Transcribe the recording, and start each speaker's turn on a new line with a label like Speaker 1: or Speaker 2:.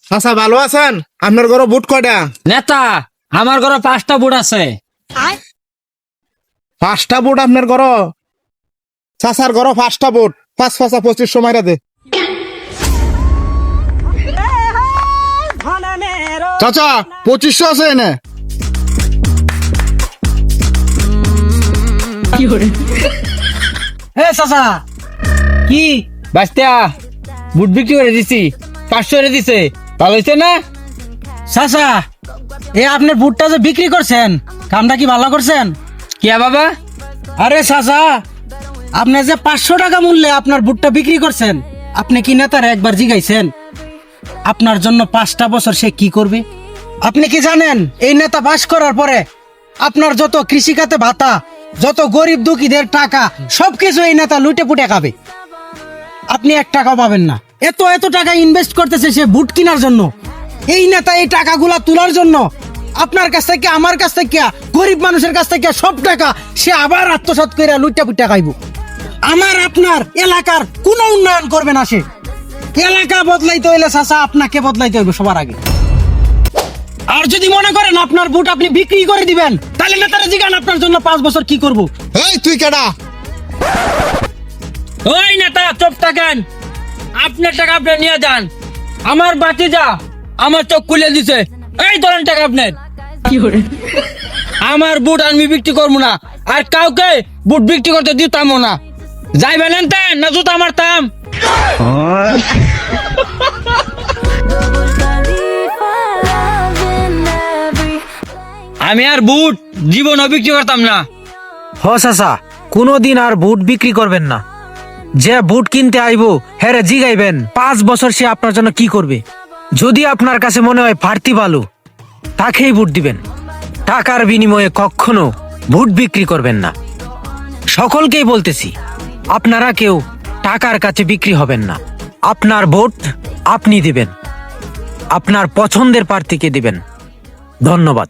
Speaker 1: চাচা ভালো আছেন? আপনার ঘরে বুট কয়টা?
Speaker 2: নেতা, আমার ঘরে 5টা বুট আছে।
Speaker 1: 5টা বুট আপনার ঘর? চাচার ঘর 5টা বুট, 5 5 25 মাইরা দে। চাচা 2500 আছে এনে।
Speaker 2: হে চাচা, কি বাস্তা বুট বিক্রি করে দিছি, 500 করে দিছে, ভালো হইছে না? চাচা, আপনার বুটটা যে বিক্রি করছেন, কামটা কি ভালো করছেন? কি বাবা? আরে চাচা, আপনি যে 500 টাকা মূল্যে আপনার বুটটা বিক্রি করছেন, আপনি কি নেতার একবার জিগাইছেন আপনার জন্য 5টা বছর সে কি করবে? আপনি কি জানেন এই নেতা বাস করার পরে আপনার যত কৃষিখাতে ভাতা, যত গরিব দুঃখীদের টাকা, সবকিছু এই নেতা লুটে পুটে খাবে। আপনি 1 টাকাও পাবেন না। এত এত টাকা ইনভেস্ট করতেছে সে বুট কেনার জন্য। এই নেতা এই টাকাগুলা তোলার জন্য আপনার কাছ থেকে, আমার কাছ থেকে, গরিব মানুষের কাছ থেকে সব টাকা সে আবার আত্মসাৎ করে লুটে পুটে খাইব। আমার আপনার এলাকার কোনো উন্নয়ন করবে না সে। এলাকা বদলাইতে হইলে চাচা আপনাকে বদলাইতে হইবে সবার আগে। আর যদি মনে করেন আপনার বুট আপনি বিক্রি করে দিবেন, তাহলে নেতারা জিগান আপনার জন্য 5 বছর কি করব।
Speaker 1: এই তুই কেডা?
Speaker 2: ওই নেতা চুপ থাকেন, আপনার টাকা আপনি নিয়ে যান। আমার বাতিজা আমার চোখ খুলে দিছে, এই ধরেন টাকা আপনার। আমার বুট আমি বিক্রি করবো না, আর কাউকে বুট বিক্রি করতে দিতামও না। যাইবেন এনতেন না জুতা মারতাম। আমি আর বুট জীবনও বিক্রি করতাম না।
Speaker 3: হ চাচা, কোনোদিন আর বুট বিক্রি করবেন না। যে বুট কিনতে আইবো হেরে জিগাইবেন 5 বছর সে আপনার জন্য কি করবে। যদি আপনার কাছে মনে হয় ফার্তি ভালো, তাকেই বুট দিবেন। টাকার বিনিময়ে কখনো বুট বিক্রি করবেন না। সকলকেই বলতেছি, আপনারা কেউ টাকার কাছে বিক্রি হবেন না। আপনার ভোট আপনি দিবেন, আপনার পছন্দের প্রার্থীকে দিবেন। ধন্যবাদ।